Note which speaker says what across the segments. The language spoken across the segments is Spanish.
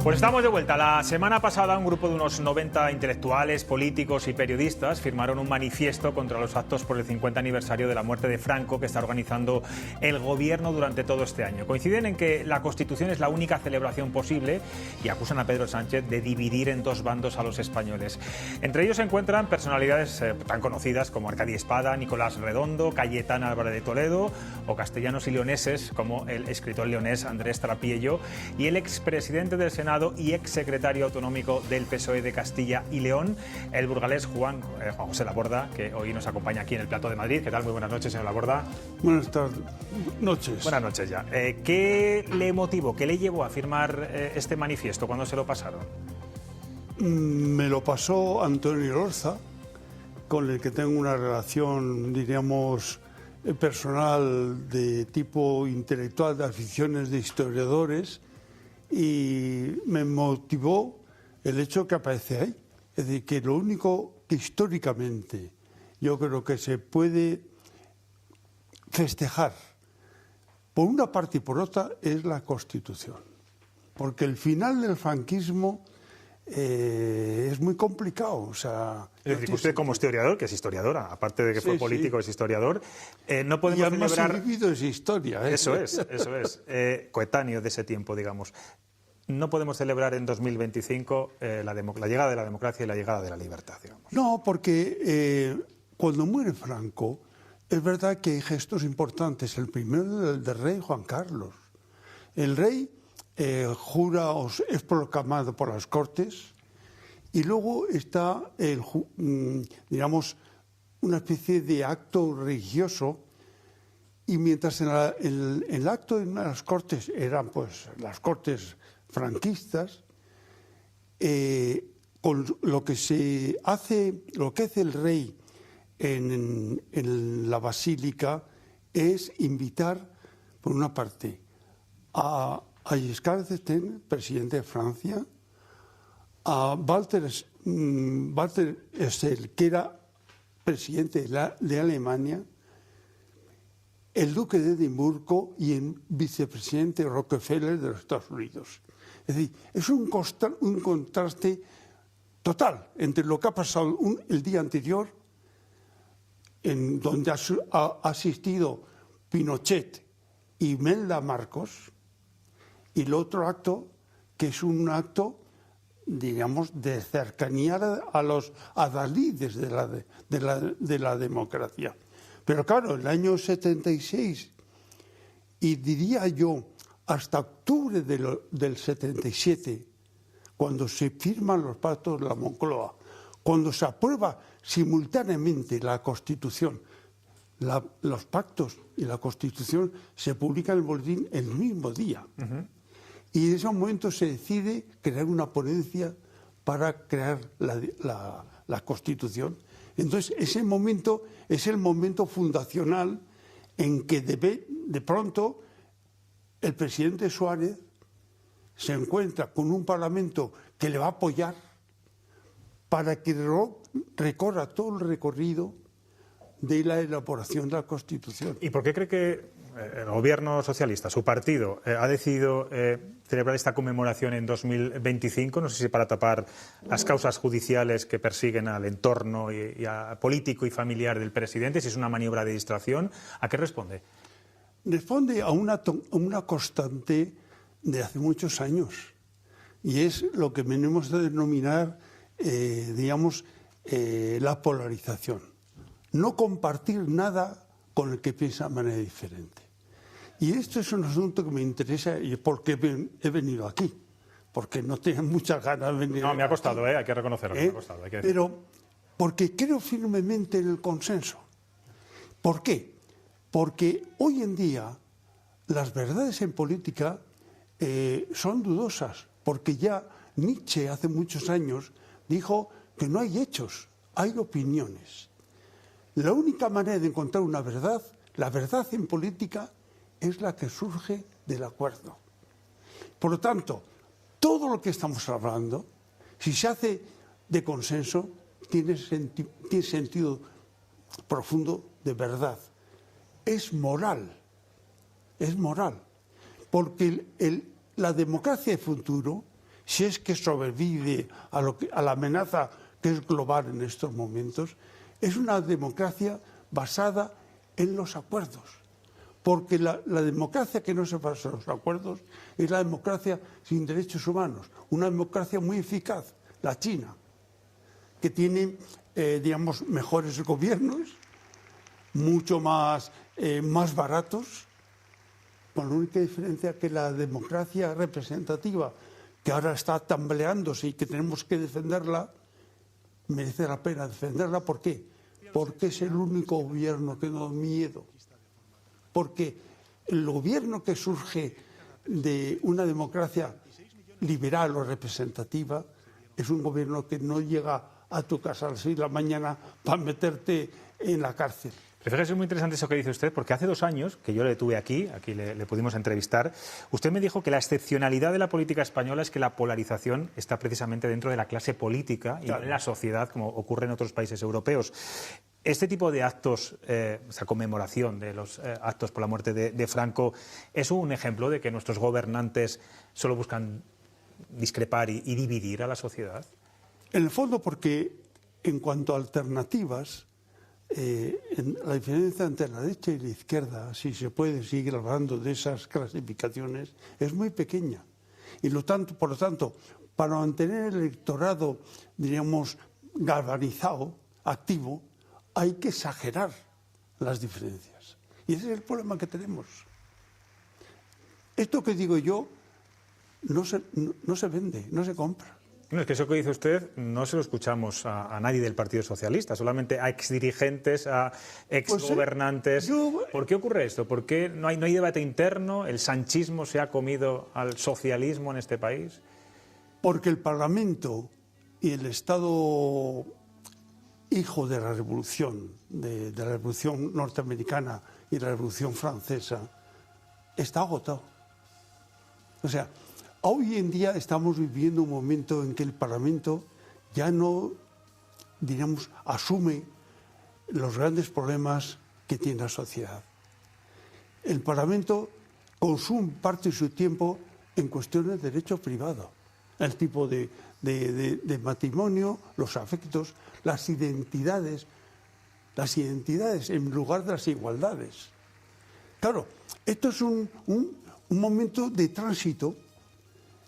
Speaker 1: Pues estamos de vuelta. La semana pasada un grupo de unos 90 intelectuales, políticos y periodistas firmaron un manifiesto contra los actos por el 50 aniversario de la muerte de Franco que está organizando el gobierno durante todo este año. Coinciden en que la Constitución es la única celebración posible y acusan a Pedro Sánchez de dividir en dos bandos a los españoles. Entre ellos se encuentran personalidades tan conocidas como Arcadi Espada, Nicolás Redondo, Cayetana Álvarez de Toledo o castellanos y leoneses como el escritor leonés Andrés Trapiello y el expresidente del Senado y exsecretario autonómico del PSOE de Castilla y León, el burgalés Juan José Laborda, que hoy nos acompaña aquí en el Plató de Madrid. ¿Qué tal? Muy buenas noches, señor Laborda.
Speaker 2: Buenas noches.
Speaker 1: Buenas noches ya. ¿Qué le motivó, qué le llevó a firmar este manifiesto? ¿Cuándo se lo pasaron?
Speaker 2: Me lo pasó Antonio Lorza, con el que tengo una relación, diríamos, personal de tipo intelectual, de aficiones de historiadores, y me motivó el hecho que aparece ahí. Es decir, que lo único que históricamente yo creo que se puede festejar por una parte y por otra es la Constitución. Porque el final del franquismo es muy complicado. O sea,
Speaker 1: es decir, usted como historiador, que es historiadora, aparte de que fue político, es historiador, no podemos celebrar...
Speaker 2: he vivido esa historia.
Speaker 1: Eso es. Coetáneo de ese tiempo, digamos. No podemos celebrar en 2025 la llegada de la democracia y la llegada de la libertad, digamos.
Speaker 2: No, porque cuando muere Franco, es verdad que hay gestos importantes. El primero del rey Juan Carlos. El rey jura o es proclamado por las Cortes y luego está, digamos, una especie de acto religioso, y mientras en el acto en las Cortes eran pues las Cortes franquistas, con lo que hace el rey en la basílica es invitar, por una parte, a Giscard d'Estaing, presidente de Francia, a Walter Scheel, que era presidente de Alemania, el duque de Edimburgo y el vicepresidente Rockefeller de los Estados Unidos. Es decir, es un contraste total entre lo que ha pasado el día anterior, en donde ha asistido Pinochet y Imelda Marcos, y el otro acto, que es un acto, digamos, de cercanía a los adalides de la democracia. Pero claro, el año 76, y diría yo hasta octubre del 77, cuando se firman los pactos de la Moncloa, cuando se aprueba simultáneamente la Constitución, los pactos y la Constitución se publican en el boletín el mismo día. Y en ese momento se decide crear una ponencia para crear la Constitución. Entonces, ese momento es el momento fundacional en que de pronto el presidente Suárez se encuentra con un Parlamento que le va a apoyar para que recorra todo el recorrido de la elaboración de la Constitución.
Speaker 1: ¿Y por qué cree que el gobierno socialista, su partido, ha decidido celebrar esta conmemoración en 2025? No sé si para tapar las causas judiciales que persiguen al entorno y a político y familiar del presidente, si es una maniobra de distracción. ¿A qué responde?
Speaker 2: Responde a una constante de hace muchos años, y es lo que venimos a denominar, digamos, la polarización. No compartir nada con el que piensa de manera diferente. Y esto es un asunto que me interesa y por qué he venido aquí, porque no tenía muchas ganas de venir.
Speaker 1: No, me ha costado, hay que reconocerlo, me ha costado. Hay que decirlo.
Speaker 2: Pero porque creo firmemente en el consenso. ¿Por qué? Porque hoy en día las verdades en política son dudosas, porque ya Nietzsche hace muchos años dijo que no hay hechos, hay opiniones. La única manera de encontrar una verdad, la verdad en política, es la que surge del acuerdo. Por lo tanto, todo lo que estamos hablando, si se hace de consenso, tiene sentido profundo de verdad. Es moral, porque la democracia de futuro si es que sobrevive a la amenaza que es global en estos momentos, es una democracia basada en los acuerdos. Porque la democracia que no se basa en los acuerdos es la democracia sin derechos humanos, una democracia muy eficaz, la China, que tiene, digamos, mejores gobiernos, mucho más baratos, con la única diferencia que la democracia representativa, que ahora está tambaleándose y que tenemos que defenderla, merece la pena defenderla. ¿Por qué? Porque es el único gobierno que no da miedo. Porque el gobierno que surge de una democracia liberal o representativa es un gobierno que no llega a tu casa a las 6 de la mañana para meterte en la cárcel.
Speaker 1: Pero fíjese, es muy interesante eso que dice usted, porque hace 2 años, que yo le tuve aquí le pudimos entrevistar, usted me dijo que la excepcionalidad de la política española es que la polarización está precisamente dentro de la clase política y no en la sociedad, como ocurre en otros países europeos. Este tipo de actos, esa conmemoración de los actos por la muerte de Franco, ¿es un ejemplo de que nuestros gobernantes solo buscan discrepar y dividir a la sociedad?
Speaker 2: En el fondo, porque en cuanto a alternativas, la diferencia entre la derecha y la izquierda, si se puede seguir hablando de esas clasificaciones, es muy pequeña. Y por lo tanto, para mantener el electorado, diríamos, galvanizado, activo, hay que exagerar las diferencias. Y ese es el problema que tenemos. Esto que digo yo no se vende, no se compra.
Speaker 1: No, es que eso que dice usted no se lo escuchamos a nadie del Partido Socialista, solamente a exdirigentes, a exgobernantes. ¿Por qué ocurre esto? ¿Por qué no hay debate interno? ¿El sanchismo se ha comido al socialismo en este país?
Speaker 2: Porque el Parlamento y el Estado hijo de la Revolución, de la Revolución norteamericana y de la Revolución francesa, está agotado. O sea, hoy en día estamos viviendo un momento en que el Parlamento ya no, diríamos, asume los grandes problemas que tiene la sociedad. El Parlamento consume parte de su tiempo en cuestiones de derecho privado, el tipo de matrimonio, los afectos, las identidades en lugar de las igualdades. Claro, esto es un momento de tránsito.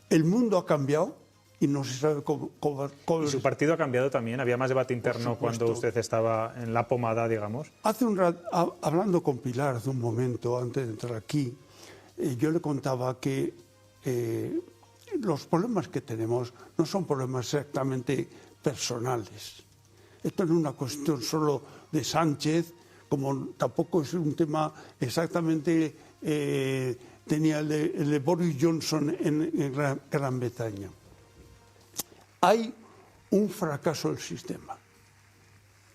Speaker 2: El mundo ha cambiado y no se sabe cómo...
Speaker 1: ¿Y su partido ha cambiado también? ¿Había más debate interno cuando usted estaba en la pomada, digamos?
Speaker 2: Hace un rato, hablando con Pilar hace un momento, antes de entrar aquí, yo le contaba que los problemas que tenemos no son problemas exactamente personales. Esto no es una cuestión solo de Sánchez, como tampoco es un tema exactamente... tenía el de Boris Johnson en Gran Bretaña. Hay un fracaso del sistema.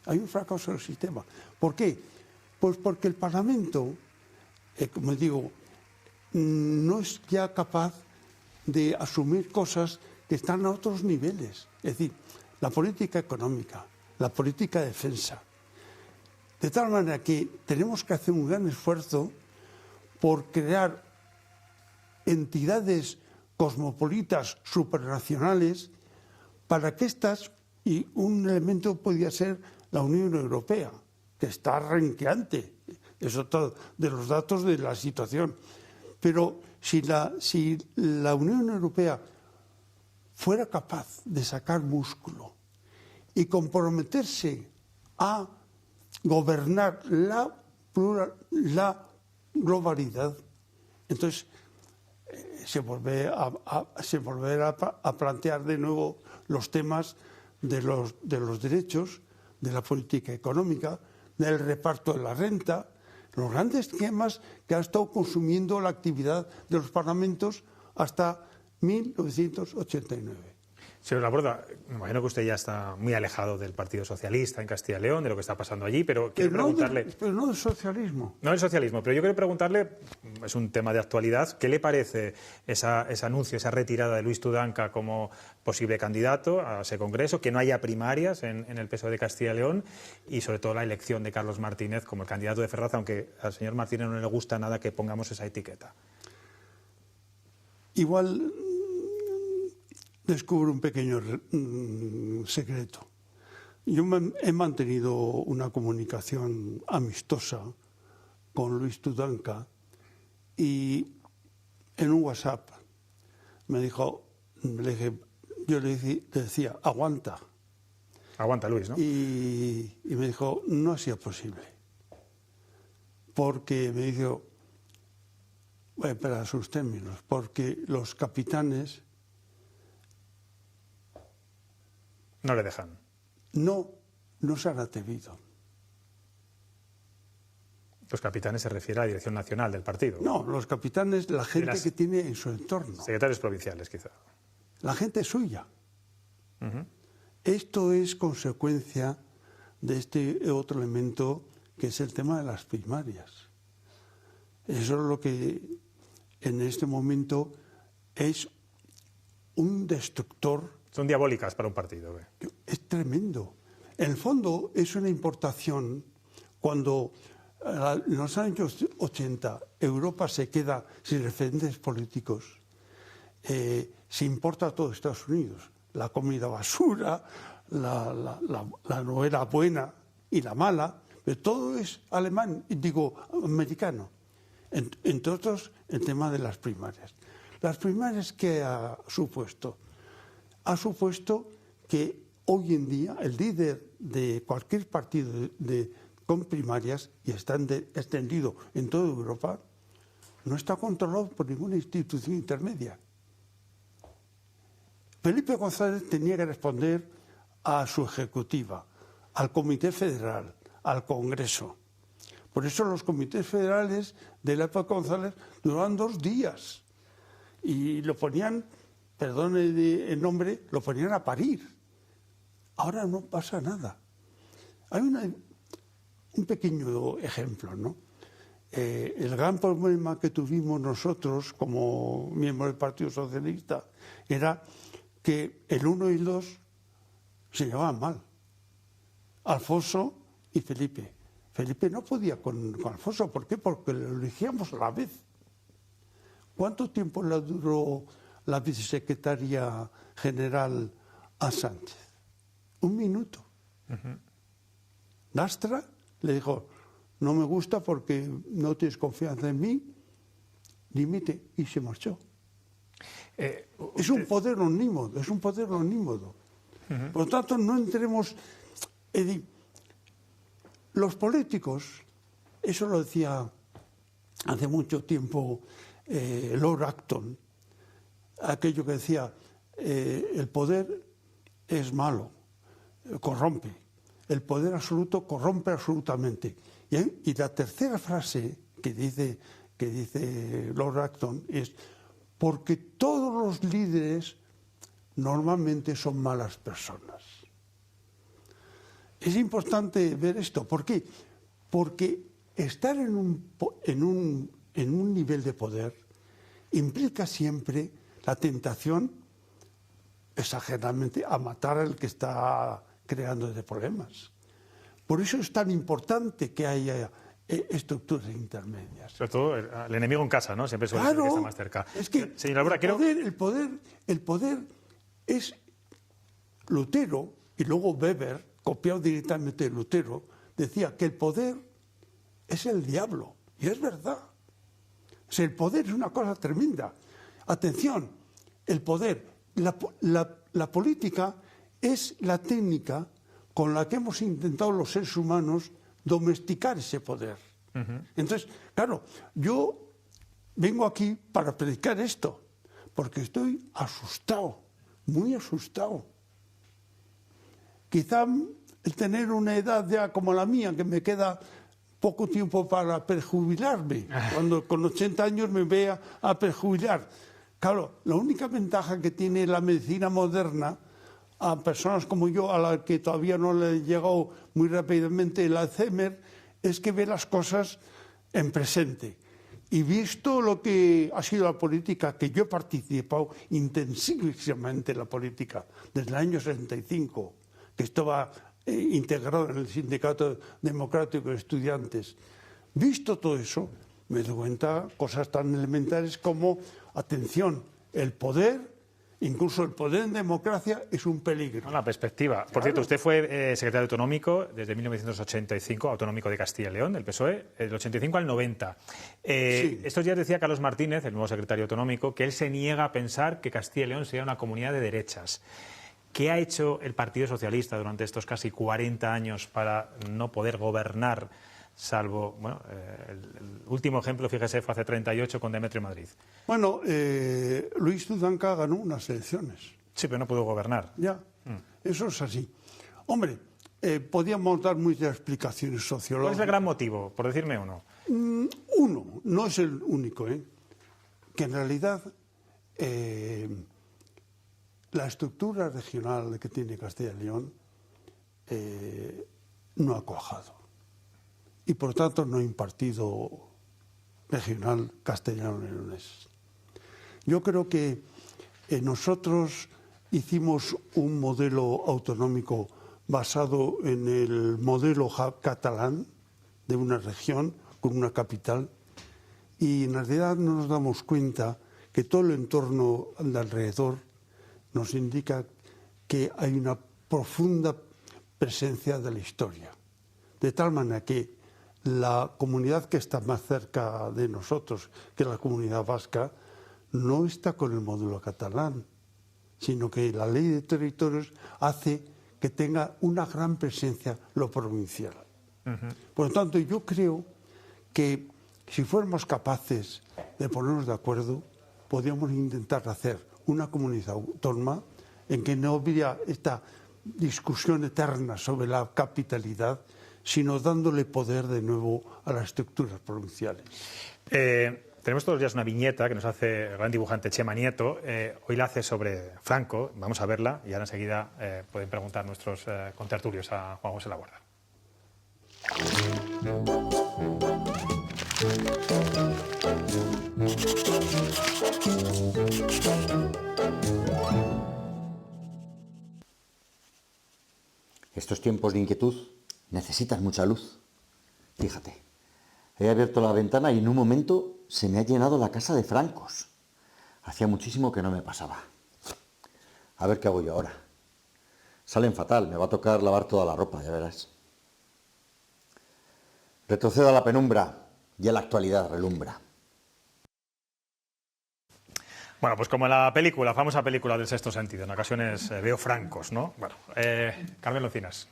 Speaker 2: Hay un fracaso del sistema. ¿Por qué? Pues porque el Parlamento, como digo, no es ya capaz de asumir cosas que están a otros niveles. Es decir, la política económica, la política de defensa. De tal manera que tenemos que hacer un gran esfuerzo por crear entidades cosmopolitas suprarracionales para que estas, y un elemento podría ser la Unión Europea, que está renqueante, eso todo, de los datos de la situación. Pero si la Unión Europea fuera capaz de sacar músculo y comprometerse a gobernar la globalidad, entonces se volverá a plantear de nuevo los temas de los derechos, de la política económica, del reparto de la renta, los grandes temas que ha estado consumiendo la actividad de los parlamentos hasta 1989.
Speaker 1: Señor Laborda, me imagino que usted ya está muy alejado del Partido Socialista en Castilla y León, de lo que está pasando allí, pero quiero preguntarle...
Speaker 2: Pero no del socialismo.
Speaker 1: No del socialismo, pero yo quiero preguntarle, es un tema de actualidad, ¿qué le parece ese anuncio, esa retirada de Luis Tudanca como posible candidato a ese congreso, que no haya primarias en el PSOE de Castilla y León y sobre todo la elección de Carlos Martínez como el candidato de Ferraz, aunque al señor Martínez no le gusta nada que pongamos esa etiqueta?
Speaker 2: Igual... descubro un pequeño secreto. Yo he mantenido una comunicación amistosa con Luis Tudanca y en un WhatsApp me dijo, yo le decía, aguanta.
Speaker 1: Aguanta, Luis, ¿no?
Speaker 2: Y me dijo, no ha sido posible. Porque me dijo, bueno, para sus términos, porque los capitanes
Speaker 1: no le dejan.
Speaker 2: no se han atrevido.
Speaker 1: Los capitanes se refiere a la dirección nacional del partido.
Speaker 2: No, los capitanes, la gente que tiene en su entorno.
Speaker 1: Secretarios provinciales, quizá.
Speaker 2: La gente suya. Esto es consecuencia de este otro elemento que es el tema de las primarias. Eso es lo que en este momento es un destructor.
Speaker 1: Son diabólicas para un partido.
Speaker 2: Es tremendo. En el fondo es una importación cuando en los años 80 Europa se queda sin referentes políticos. Se importa todo Estados Unidos. La comida basura, la novela buena y la mala, pero todo es alemán, digo, americano. Entre otros, el tema de las primarias. Las primarias, ¿qué ha supuesto? Ha supuesto que hoy en día el líder de cualquier partido con primarias, y está extendido en toda Europa, no está controlado por ninguna institución intermedia. Felipe González tenía que responder a su ejecutiva, al Comité Federal, al Congreso. Por eso los comités federales de la época González duraban 2 días y lo ponían, perdone el nombre, lo ponían a parir. Ahora no pasa nada. Hay un pequeño ejemplo, ¿no? El gran problema que tuvimos nosotros como miembros del Partido Socialista era que el 1 y el 2 se llevaban mal. Alfonso y Felipe. Felipe no podía con Alfonso. ¿Por qué? Porque lo elegíamos a la vez. ¿Cuánto tiempo le duró la vicesecretaria general a Sánchez? 1 minuto. Lastra le dijo, no me gusta porque no tienes confianza en mí, dimite, y se marchó. Es un poder omnímodo, es un poder omnímodo. Por lo tanto, no entremos... Los políticos, eso lo decía hace mucho tiempo Lord Acton, aquello que decía, el poder es malo, corrompe. El poder absoluto corrompe absolutamente. Y la tercera frase que dice Lord Acton es, porque todos los líderes normalmente son malas personas. Es importante ver esto. ¿Por qué? Porque estar en un nivel de poder implica siempre la tentación, exageradamente, a matar al que está creando de problemas. Por eso es tan importante que haya estructuras intermedias.
Speaker 1: Sobre todo el enemigo en casa, ¿no? Siempre suele ser el que está más cerca.
Speaker 2: Es que
Speaker 1: señora Albora,
Speaker 2: el poder es Lutero, y luego Weber, copiado directamente de Lutero, decía que el poder es el diablo. Y es verdad. O sea, el poder es una cosa tremenda. Atención, el poder, la política es la técnica con la que hemos intentado los seres humanos domesticar ese poder. Entonces, claro, yo vengo aquí para predicar esto, porque estoy asustado, muy asustado. Quizá el tener una edad ya como la mía, que me queda poco tiempo para prejubilarme, cuando con 80 años me vea a prejubilar. Claro, la única ventaja que tiene la medicina moderna a personas como yo, a las que todavía no le ha llegado muy rápidamente el Alzheimer, es que ve las cosas en presente. Y visto lo que ha sido la política, que yo he participado intensivamente en la política desde el año 65, que estaba integrado en el Sindicato Democrático de Estudiantes, visto todo eso, me doy cuenta cosas tan elementares como, atención, el poder Incluso el poder en democracia es un peligro.
Speaker 1: La perspectiva. Por cierto, usted fue secretario autonómico desde 1985, autonómico de Castilla y León, del PSOE, del 85 al 90.
Speaker 2: Sí.
Speaker 1: Estos días decía Carlos Martínez, el nuevo secretario autonómico, que él se niega a pensar que Castilla y León sea una comunidad de derechas. ¿Qué ha hecho el Partido Socialista durante estos casi 40 años para no poder gobernar, salvo, bueno, el último ejemplo, fíjese, fue hace 38 con Demetrio Madrid?
Speaker 2: Bueno, Luis Tudanca ganó unas elecciones.
Speaker 1: Sí, pero no pudo gobernar.
Speaker 2: Ya, eso es así. Hombre, podíamos dar muchas explicaciones
Speaker 1: ¿Cuál
Speaker 2: sociológicas.
Speaker 1: es el gran motivo, por decirme uno?
Speaker 2: Uno, no es el único, que en realidad la estructura regional que tiene Castilla y León no ha cuajado. Y por tanto no hay un partido regional castellano-leonés. Yo creo que nosotros hicimos un modelo autonómico basado en el modelo catalán de una región con una capital, y en realidad no nos damos cuenta que todo el entorno de alrededor nos indica que hay una profunda presencia de la historia, de tal manera que la comunidad que está más cerca de nosotros, que la comunidad vasca, no está con el modelo catalán, sino que la ley de territorios hace que tenga una gran presencia lo provincial. Por lo tanto, yo creo que si fuéramos capaces de ponernos de acuerdo, podríamos intentar hacer una comunidad autónoma en que no hubiera esta discusión eterna sobre la capitalidad, sino dándole poder de nuevo a las estructuras provinciales.
Speaker 1: Tenemos todos los días una viñeta que nos hace el gran dibujante Chema Nieto. Hoy la hace sobre Franco. Vamos a verla y ahora enseguida pueden preguntar nuestros contertulios a Juan José Laborda.
Speaker 3: Estos tiempos de inquietud necesitan mucha luz. Fíjate, he abierto la ventana y en un momento se me ha llenado la casa de francos. Hacía muchísimo que no me pasaba. A ver qué hago yo ahora. Salen fatal, me va a tocar lavar toda la ropa, ya verás. Retrocedo a la penumbra y a la actualidad relumbra.
Speaker 1: Bueno, pues como en la película, la famosa película del Sexto Sentido, en ocasiones veo francos, ¿no? Bueno, Carmen Locinas.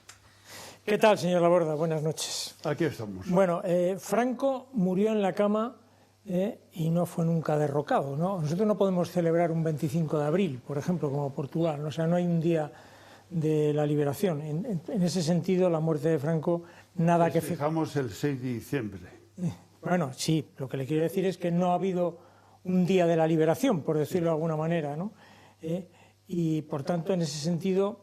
Speaker 4: ¿Qué tal, señor Laborda? Buenas noches.
Speaker 2: Aquí estamos.
Speaker 4: Bueno, Franco murió en la cama y no fue nunca derrocado, ¿no? Nosotros no podemos celebrar un 25 de abril, por ejemplo, como Portugal, ¿no? O sea, no hay un día de la liberación. En ese sentido, la muerte de Franco, nada que...
Speaker 2: Fijamos el 6 de diciembre.
Speaker 4: Bueno, sí, lo que le quiero decir es que no ha habido un día de la liberación, por decirlo de alguna manera, ¿no? Y, por tanto, en ese sentido,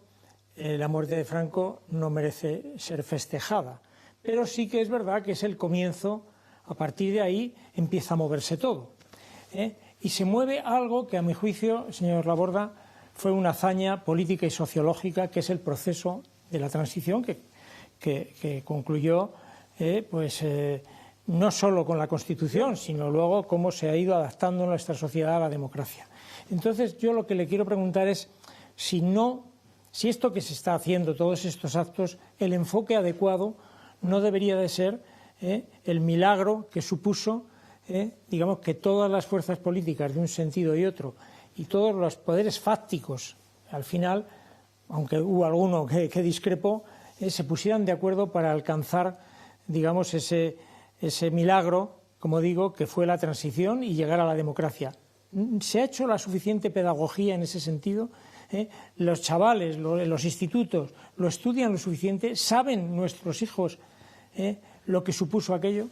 Speaker 4: la muerte de Franco no merece ser festejada. Pero sí que es verdad que es el comienzo, a partir de ahí empieza a moverse todo. Y se mueve algo que, a mi juicio, señor Laborda, fue una hazaña política y sociológica, que es el proceso de la transición que concluyó no solo con la Constitución, sino luego cómo se ha ido adaptando nuestra sociedad a la democracia. Entonces, yo lo que le quiero preguntar es si esto que se está haciendo, todos estos actos, el enfoque adecuado no debería de ser el milagro que supuso, digamos, que todas las fuerzas políticas de un sentido y otro, y todos los poderes fácticos, al final, aunque hubo alguno que discrepó, se pusieran de acuerdo para alcanzar, digamos, ese milagro, como digo, que fue la transición y llegar a la democracia. ¿Se ha hecho la suficiente pedagogía en ese sentido? Los chavales, los institutos, ¿lo estudian lo suficiente? ¿Saben nuestros hijos lo que supuso aquello?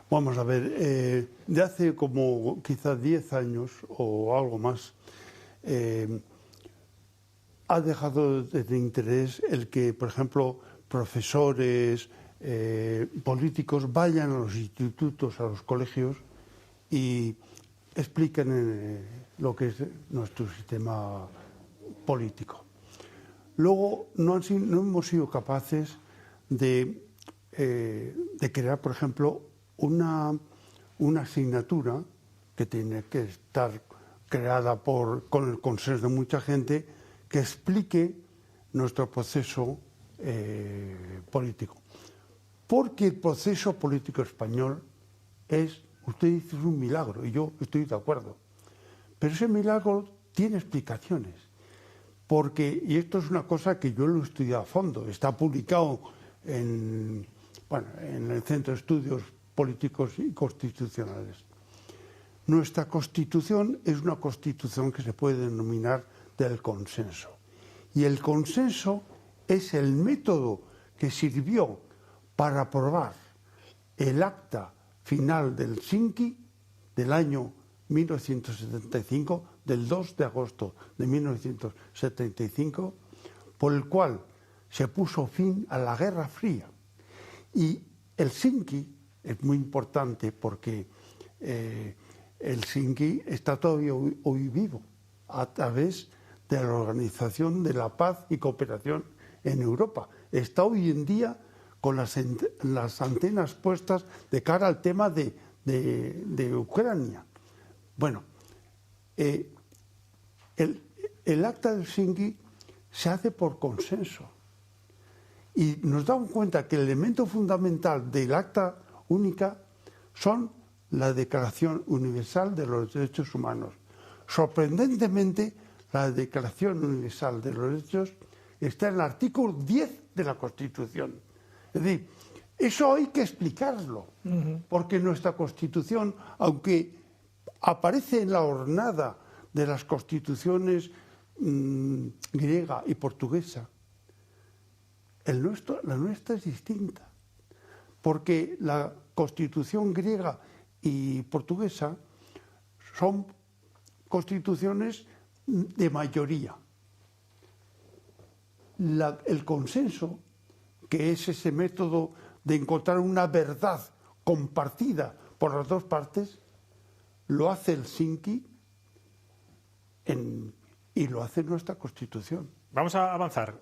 Speaker 2: Vamos a ver, de hace como quizás 10 años o algo más, ha dejado de interés el que, por ejemplo, profesores, políticos vayan a los institutos, a los colegios y expliquen lo que es nuestro sistema político. Luego, no hemos sido capaces de crear, por ejemplo, una asignatura que tiene que estar creada con el consenso de mucha gente, que explique nuestro proceso político. Porque el proceso político español es, usted dice, es un milagro, y yo estoy de acuerdo. Pero ese milagro tiene explicaciones. Porque, y esto es una cosa que yo lo he estudiado a fondo, está publicado en el Centro de Estudios Políticos y Constitucionales. Nuestra Constitución es una Constitución que se puede denominar del consenso. Y el consenso es el método que sirvió para aprobar el acta final del Helsinki del año 1975, del 2 de agosto de 1975, por el cual se puso fin a la Guerra Fría. Y Helsinki es muy importante porque Helsinki está todavía hoy vivo a través de la Organización de la Paz y Cooperación en Europa. Está hoy en día con las antenas puestas de cara al tema de Ucrania. Bueno, el acta de Helsinki se hace por consenso. Y nos damos cuenta que el elemento fundamental del acta única son la Declaración Universal de los Derechos Humanos. Sorprendentemente, la Declaración Universal de los Derechos está en el artículo 10 de la Constitución. Es decir, eso hay que explicarlo, porque nuestra Constitución, aunque aparece en la hornada de las constituciones griega y portuguesa, la nuestra es distinta, porque la Constitución griega y portuguesa son constituciones de mayoría. El consenso, que es ese método de encontrar una verdad compartida por las dos partes, lo hace Helsinki y lo hace nuestra Constitución.
Speaker 1: Vamos a avanzar.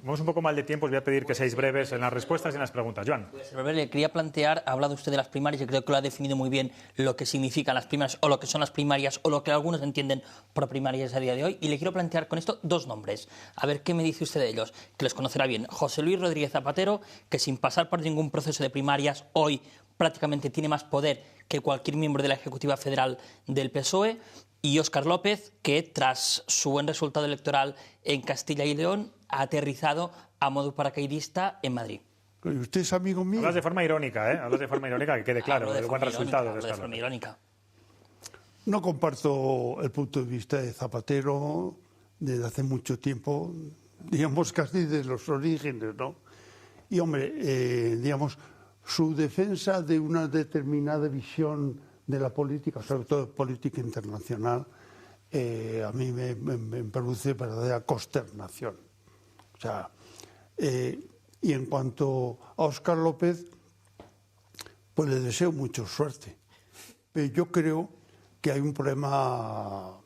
Speaker 1: Vamos un poco mal de tiempo. Os voy a pedir que seáis breves en las respuestas y en las preguntas. Joan.
Speaker 5: Le quería plantear, ha hablado usted de las primarias y creo que lo ha definido muy bien lo que significan las primarias o lo que son las primarias o lo que algunos entienden por primarias a día de hoy. Y le quiero plantear con esto dos nombres. A ver qué me dice usted de ellos, que los conocerá bien. José Luis Rodríguez Zapatero, que sin pasar por ningún proceso de primarias hoy prácticamente tiene más poder que cualquier miembro de la Ejecutiva Federal del PSOE. Y Óscar López, que tras su buen resultado electoral en Castilla y León, ha aterrizado a modo paracaidista en Madrid.
Speaker 2: ¿Usted es amigo mío?
Speaker 1: Hablas de forma irónica, ¿eh? Hablas de forma irónica, que quede claro, el buen resultado de Óscar López.
Speaker 5: Irónica.
Speaker 2: No comparto el punto de vista de Zapatero desde hace mucho tiempo, digamos casi desde los orígenes, ¿no? Y hombre, digamos, su defensa de una determinada visión de la política, sobre todo política internacional, a mí me produce verdadera consternación. O sea, y en cuanto a Óscar López, pues le deseo mucha suerte. Pero yo creo que hay un problema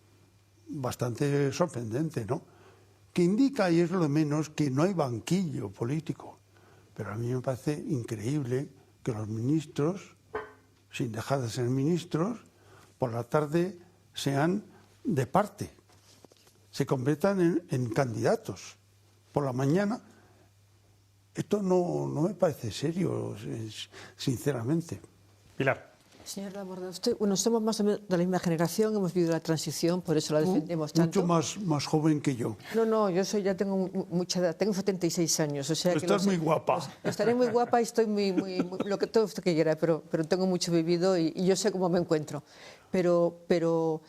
Speaker 2: bastante sorprendente, ¿no? Que indica, y es lo de menos, que no hay banquillo político. Pero a mí me parece increíble que los ministros, sin dejar de ser ministros, por la tarde sean de parte, se conviertan en candidatos. Por la mañana, esto no me parece serio, sinceramente.
Speaker 1: Pilar.
Speaker 6: Señor Laborde, somos más o menos de la misma generación, hemos vivido la transición, por eso la defendemos tanto.
Speaker 2: Mucho más joven que yo.
Speaker 6: No, yo ya tengo mucha edad, tengo 76 años. O sea que
Speaker 2: estás muy guapa.
Speaker 6: Estaré muy guapa y estoy muy lo que todo usted quiera, pero tengo mucho vivido y yo sé cómo me encuentro. Pero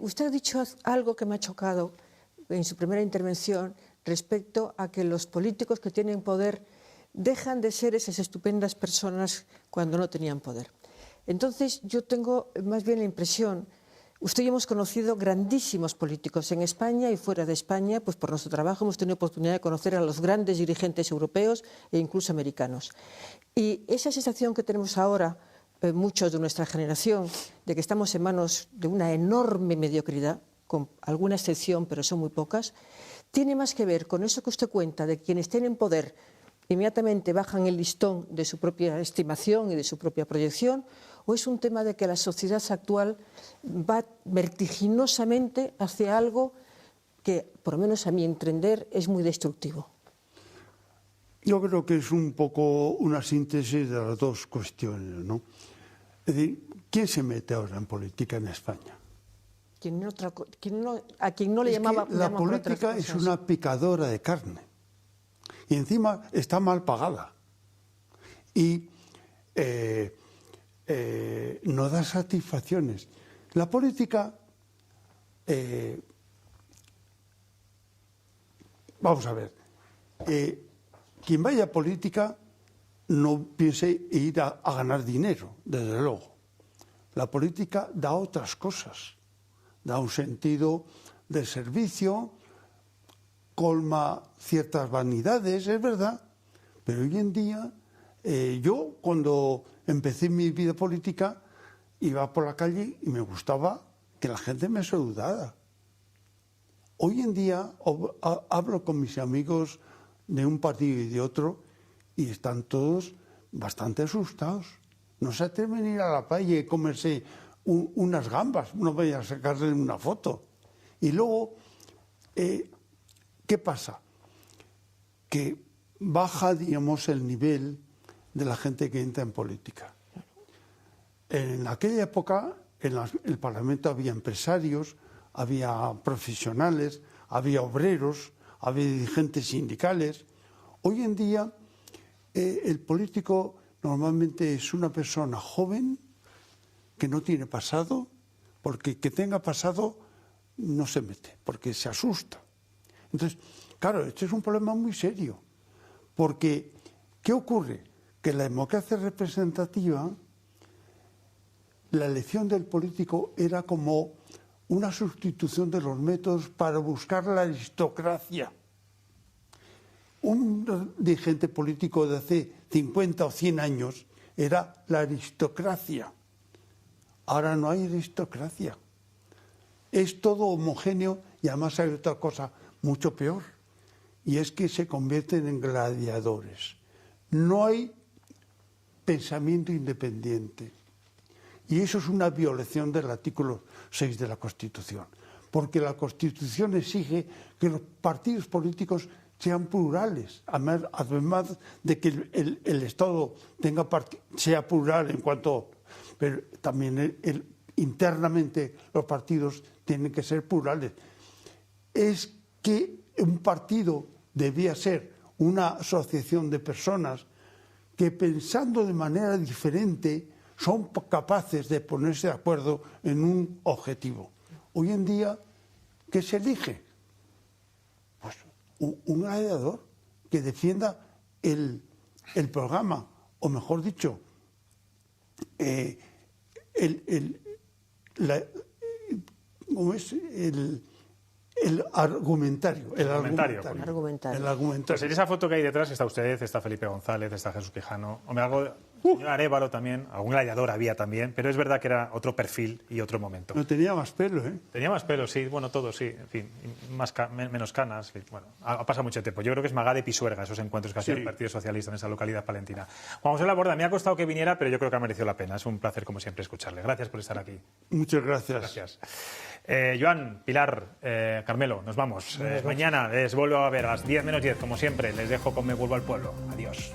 Speaker 6: usted ha dicho algo que me ha chocado en su primera intervención respecto a que los políticos que tienen poder dejan de ser esas estupendas personas cuando no tenían poder. Entonces, yo tengo más bien la impresión, usted y yo hemos conocido grandísimos políticos en España y fuera de España, pues por nuestro trabajo hemos tenido oportunidad de conocer a los grandes dirigentes europeos e incluso americanos. Y esa sensación que tenemos ahora, muchos de nuestra generación, de que estamos en manos de una enorme mediocridad, con alguna excepción, pero son muy pocas, tiene más que ver con eso que usted cuenta, de quienes tienen poder, inmediatamente bajan el listón de su propia estimación y de su propia proyección, ¿O es un tema de que la sociedad actual va vertiginosamente hacia algo que, por lo menos a mi entender, es muy destructivo?
Speaker 2: Yo creo que es un poco una síntesis de las dos cuestiones, ¿no? Es decir, ¿quién se mete ahora en política en España?
Speaker 6: A quien no le llamaba...
Speaker 2: La política es una picadora de carne y encima está mal pagada y no da satisfacciones. La política, vamos a ver, quien vaya a política no piense ir a ganar dinero, desde luego. La política da otras cosas, da un sentido de servicio, colma ciertas vanidades, es verdad, pero hoy en día, yo cuando empecé mi vida política, iba por la calle y me gustaba que la gente me saludara. Hoy en día hablo con mis amigos de un partido y de otro y están todos bastante asustados. No se atreven a ir a la calle y comerse unas gambas, no vayan a sacarle una foto. Y luego, ¿qué pasa? Que baja, digamos, el nivel de la gente que entra en política. En aquella época, en el Parlamento había empresarios, había profesionales, había obreros, había dirigentes sindicales. Hoy en día, el político normalmente es una persona joven que no tiene pasado, porque que tenga pasado no se mete, porque se asusta. Entonces, claro, este es un problema muy serio, porque ¿qué ocurre? Que la democracia representativa, la elección del político era como una sustitución de los métodos para buscar la aristocracia. Un dirigente político de hace 50 o 100 años era la aristocracia. Ahora no hay aristocracia. Es todo homogéneo y además hay otra cosa mucho peor, y es que se convierten en gladiadores. No hay pensamiento independiente. Y eso es una violación del artículo 6 de la Constitución, porque la Constitución exige que los partidos políticos sean plurales, además de que el Estado sea plural en cuanto... Pero también internamente los partidos tienen que ser plurales. Es que un partido debía ser una asociación de personas que, pensando de manera diferente, son capaces de ponerse de acuerdo en un objetivo. Hoy en día, ¿qué se elige? Pues un gladiador que defienda el programa, o mejor dicho, ¿cómo es? El argumentario. El argumentario.
Speaker 1: Pues en esa foto que hay detrás está usted, está Felipe González, está Jesús Quijano. Hombre, algo... Señor Arévalo también, algún gladiador había también, pero es verdad que era otro perfil y otro momento.
Speaker 2: No tenía más pelo, ¿eh?
Speaker 1: Tenía más pelo, sí, bueno, todo, sí, en fin, menos canas, bueno, ha pasado mucho tiempo. Yo creo que es Magade Pisuerga, esos encuentros que hacía el Partido Socialista en esa localidad palentina. Juan José Laborde, me ha costado que viniera, pero yo creo que ha merecido la pena. Es un placer, como siempre, escucharle. Gracias por estar aquí.
Speaker 2: Muchas gracias.
Speaker 1: Gracias. Joan, Pilar, Carmelo, nos vamos. Mañana les vuelvo a ver a las 10 menos 10, como siempre. Les dejo con Me Vuelvo al Pueblo. Adiós.